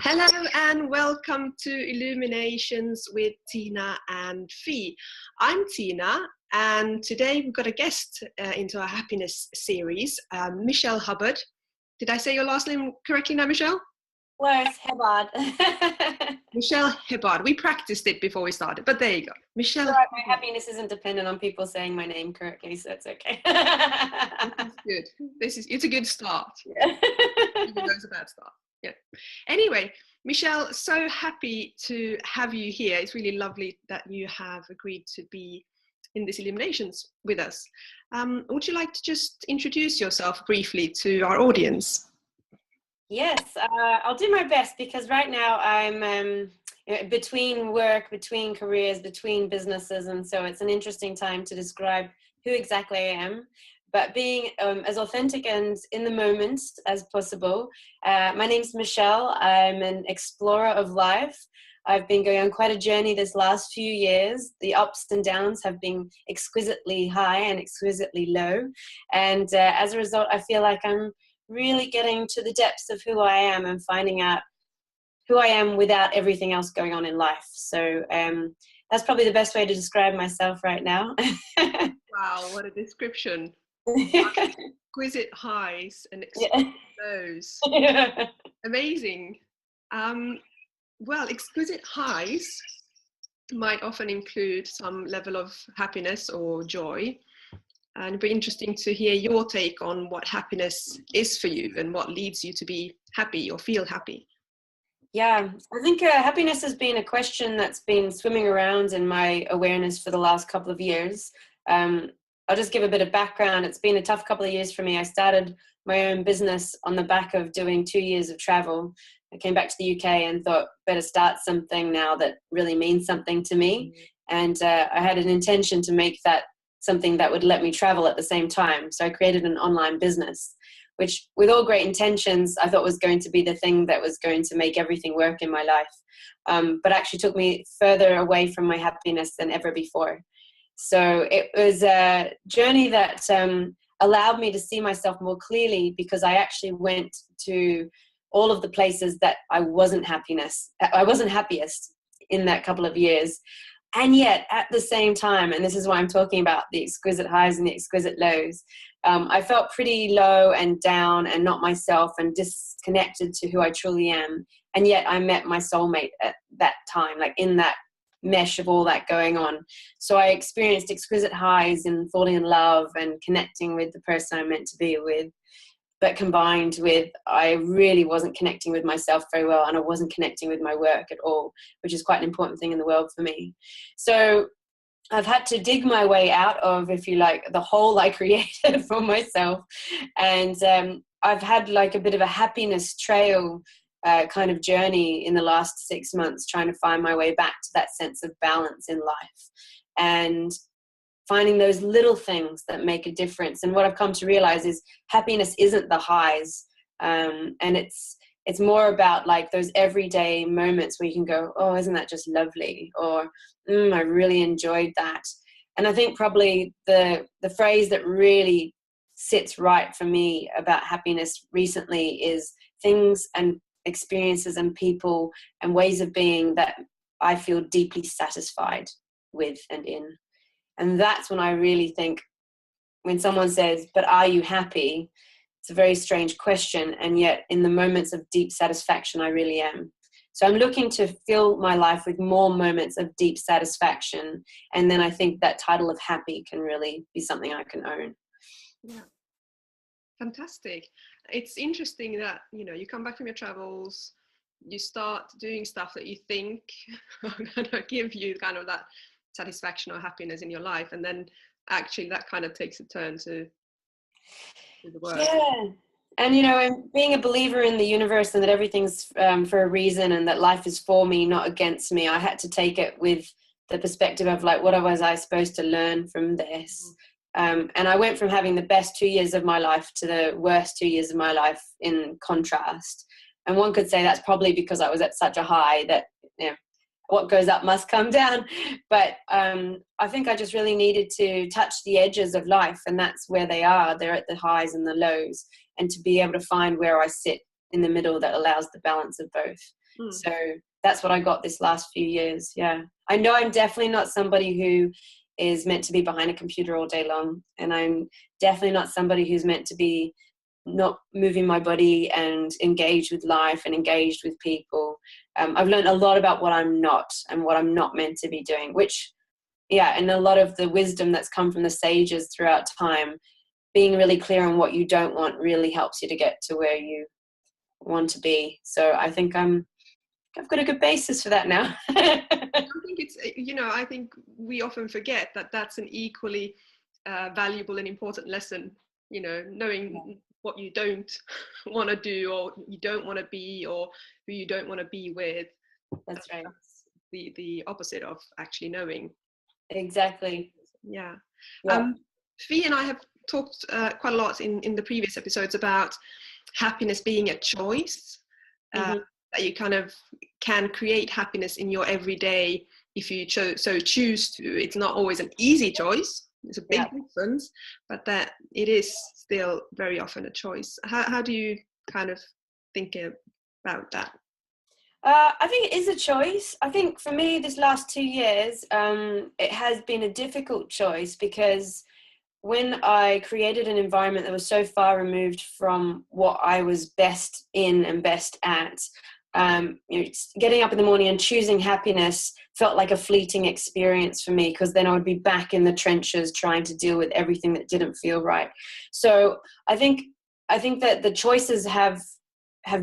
Hello and welcome to Illuminations with Tina and Fee. I'm Tina, and today we've got a guest into our happiness series, Michelle Hubbard. Did I say your last name correctly now, Michelle? Close, Hubbard. Michelle Hubbard. We practiced it before we started, but there you go. Michelle. Right, my happiness isn't dependent on people saying my name correctly, so it's okay. That's good. It's a good start. Yeah. Even though it's a bad start. Yeah. Anyway, Michelle, so happy to have you here. It's really lovely that you have agreed to be in this Illuminations with us. Would you like to just introduce yourself briefly to our audience? Yes, I'll do my best because right now I'm between work, between careers, between businesses, and so it's an interesting time to describe who exactly I am. But being as authentic and in the moment as possible. My name's Michelle. I'm an explorer of life. I've been going on quite a journey this last few years. The ups and downs have been exquisitely high and exquisitely low. And as a result, I feel like I'm really getting to the depths of who I am and finding out who I am without everything else going on in life. So that's probably the best way to describe myself right now. Wow, what a description. Exquisite highs and exquisite lows. Yeah. Amazing. Well, exquisite highs might often include some level of happiness or joy. And it'd be interesting to hear your take on what happiness is for you and what leads you to be happy or feel happy. Yeah, I think happiness has been a question that's been swimming around in my awareness for the last couple of years. I'll just give a bit of background. It's been a tough couple of years for me. I started my own business on the back of doing 2 years of travel. I came back to the UK and thought, better start something now that really means something to me. And I had an intention to make that something that would let me travel at the same time. So I created an online business, which with all great intentions, I thought was going to be the thing that was going to make everything work in my life. But actually took me further away from my happiness than ever before. So it was a journey that allowed me to see myself more clearly, because I actually went to all of the places that I wasn't happiest in that couple of years. And yet at the same time, and this is why I'm talking about the exquisite highs and the exquisite lows, I felt pretty low and down and not myself and disconnected to who I truly am. And yet I met my soulmate at that time, like in that mesh of all that going on. So I experienced exquisite highs in falling in love and connecting with the person I'm meant to be with, but combined with I really wasn't connecting with myself very well, and I wasn't connecting with my work at all, which is quite an important thing in the world for me. So I've had to dig my way out of, if you like, the hole I created for myself. And I've had like a bit of a happiness trail kind of journey in the last 6 months, trying to find my way back to that sense of balance in life and finding those little things that make a difference. And what I've come to realize is happiness isn't the highs, and it's more about like those everyday moments where you can go, oh, isn't that just lovely? Or I really enjoyed that. And I think probably the phrase that really sits right for me about happiness recently is things and experiences and people and ways of being that I feel deeply satisfied with and in. And that's when I really think, when someone says, but are you happy? It's a very strange question. And yet in the moments of deep satisfaction, I really am. So I'm looking to fill my life with more moments of deep satisfaction. And then I think that title of happy can really be something I can own. Yeah. Fantastic. It's interesting that, you come back from your travels, you start doing stuff that you think are going to give you kind of that satisfaction or happiness in your life, and then actually that kind of takes a turn to the work. Yeah. And and being a believer in the universe and that everything's for a reason and that life is for me, not against me, I had to take it with the perspective of like, what was I supposed to learn from this? And I went from having the best 2 years of my life to the worst 2 years of my life in contrast. And one could say that's probably because I was at such a high that, what goes up must come down. But I think I just really needed to touch the edges of life, and that's where they are. They're at the highs and the lows, and to be able to find where I sit in the middle that allows the balance of both. Mm. So that's what I got this last few years. Yeah. I know I'm definitely not somebody who is meant to be behind a computer all day long. And I'm definitely not somebody who's meant to be not moving my body and engaged with life and engaged with people. I've learned a lot about what I'm not and what I'm not meant to be doing, which, yeah, and a lot of the wisdom that's come from the sages throughout time, being really clear on what you don't want really helps you to get to where you want to be. So I think I've got a good basis for that now. I think it's, I think we often forget that that's an equally valuable and important lesson, knowing what you don't want to do, or you don't want to be, or who you don't want to be with. That's right. That's the opposite of actually knowing. Exactly. Yeah. Yeah. Fee and I have talked quite a lot in the previous episodes about happiness being a choice. That you kind of can create happiness in your everyday if you so choose to. It's not always an easy choice. It's a big difference, but that it is still very often a choice. How do you kind of think about that? I think it is a choice. I think for me, this last 2 years, it has been a difficult choice because when I created an environment that was so far removed from what I was best in and best at, getting up in the morning and choosing happiness felt like a fleeting experience for me, because then I would be back in the trenches trying to deal with everything that didn't feel right. So I think that the choices have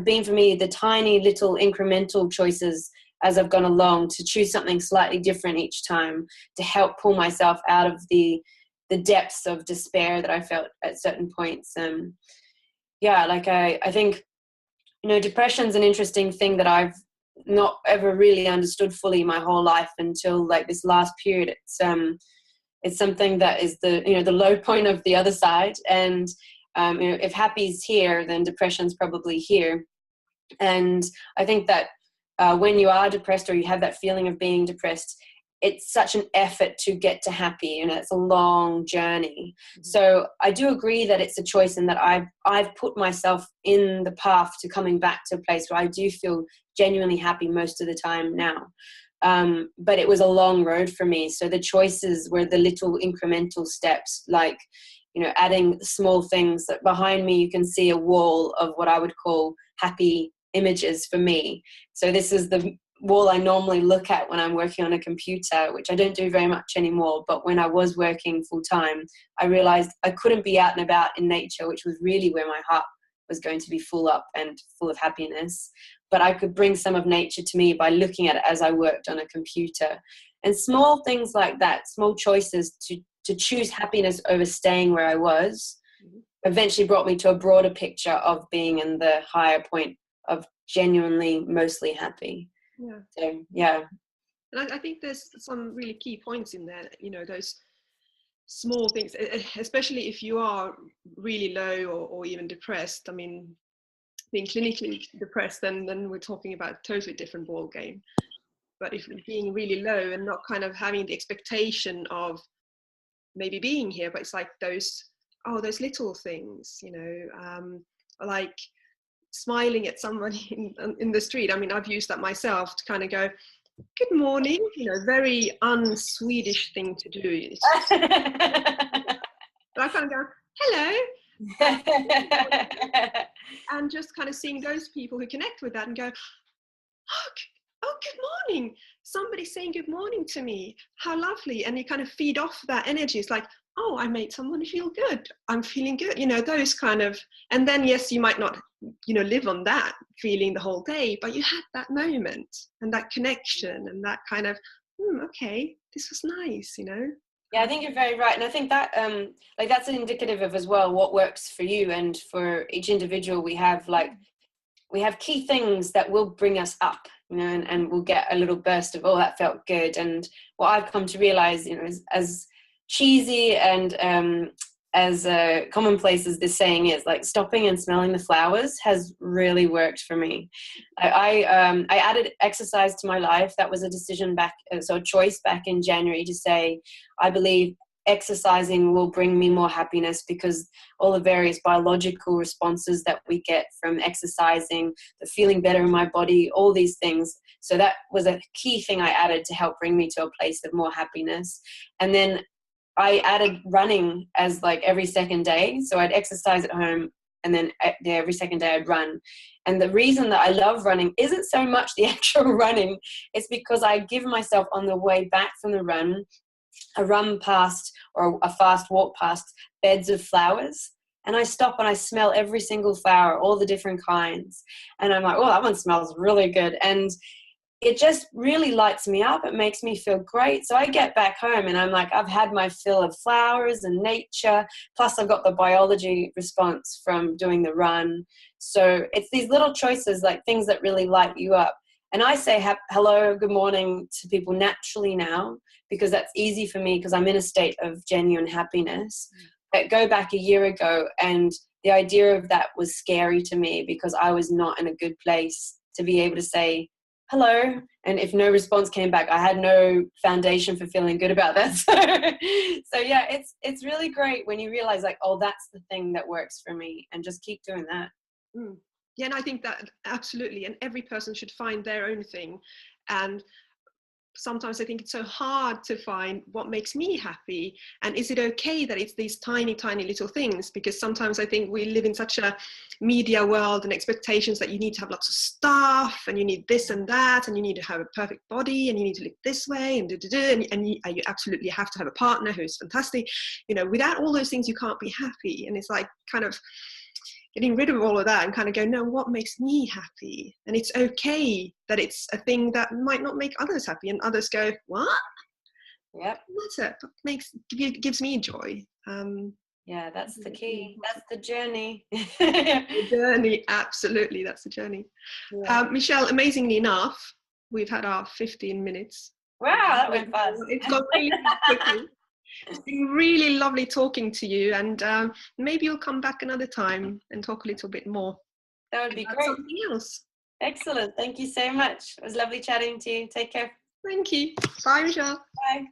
been for me the tiny little incremental choices as I've gone along, to choose something slightly different each time to help pull myself out of the depths of despair that I felt at certain points. I think, depression's an interesting thing that I've not ever really understood fully my whole life until like this last period. It's something that is the low point of the other side. And if happy's here, then depression's probably here. And I think that when you are depressed, or you have that feeling of being depressed, it's such an effort to get to happy, it's a long journey. So I do agree that it's a choice, and that I've put myself in the path to coming back to a place where I do feel genuinely happy most of the time now. But it was a long road for me. So the choices were the little incremental steps, like, adding small things. That behind me, you can see a wall of what I would call happy images for me. So this is the wall I normally look at when I'm working on a computer, which I don't do very much anymore. But when I was working full time, I realized I couldn't be out and about in nature, which was really where my heart was going to be full up and full of happiness. But I could bring some of nature to me by looking at it as I worked on a computer. And small things like that, small choices to choose happiness over staying where I was, eventually brought me to a broader picture of being in the higher point of genuinely mostly happy. Yeah. So, yeah. And I think there's some really key points in there, those small things, especially if you are really low or even depressed. I mean, being clinically depressed, then we're talking about a totally different ball game. But if being really low and not kind of having the expectation of maybe being here, but it's like those little things, like smiling at somebody in the street. I mean, I've used that myself to kind of go, good morning, very un-Swedish thing to do. But I kind of go, hello. And just kind of seeing those people who connect with that and go, oh, good morning. Somebody's saying good morning to me. How lovely. And you kind of feed off that energy. It's like, oh, I made someone feel good. I'm feeling good. Those kind of, and then yes, you might not, live on that feeling the whole day, but you had that moment and that connection and that kind of, okay, this was nice, Yeah, I think you're very right. And I think that that's an indicative of as well what works for you. And for each individual, we have key things that will bring us up, and we'll get a little burst of, oh, that felt good. And what I've come to realize, is as cheesy and as commonplace as this saying is, like, stopping and smelling the flowers has really worked for me. I added exercise to my life. That was a decision a choice back in January, to say, I believe exercising will bring me more happiness, because all the various biological responses that we get from exercising, the feeling better in my body, all these things. So that was a key thing I added to help bring me to a place of more happiness. And then I added running as like every second day. So I'd exercise at home, and then every second day I'd run. And the reason that I love running isn't so much the actual running, it's because I give myself on the way back from the run a run past, or a fast walk past beds of flowers. And I stop and I smell every single flower, all the different kinds. And I'm like, oh, that one smells really good. And it just really lights me up. It makes me feel great. So I get back home and I'm like, I've had my fill of flowers and nature. Plus I've got the biology response from doing the run. So it's these little choices, like things that really light you up. And I say hello, good morning to people naturally now, because that's easy for me, because I'm in a state of genuine happiness. But go back a year ago, and the idea of that was scary to me, because I was not in a good place to be able to say hello. And if no response came back, I had no foundation for feeling good about that. So yeah, it's really great when you realize like, oh, that's the thing that works for me, and just keep doing that. Mm. Yeah, and I think that absolutely, and every person should find their own thing. And sometimes I think it's so hard to find what makes me happy, and is it okay that it's these tiny little things, because sometimes I think we live in such a media world and expectations that you need to have lots of stuff, and you need this and that, and you need to have a perfect body, and you need to look this way, and you absolutely have to have a partner who's fantastic. Without all those things you can't be happy. And it's like kind of getting rid of all of that and kind of go, no, what makes me happy? And it's okay that it's a thing that might not make others happy, and others go, what? Yep. That's it. Gives me joy. Yeah, that's the key. That's the journey. The journey, absolutely, that's the journey. Yeah. Michelle, amazingly enough, we've had our 15 minutes. Wow, that went fast. It's gone really quickly. It's been really lovely talking to you, and maybe you'll come back another time and talk a little bit more. That would be great. Something else. Excellent. Thank you so much. It was lovely chatting to you. Take care. Thank you. Bye, Michelle. Bye.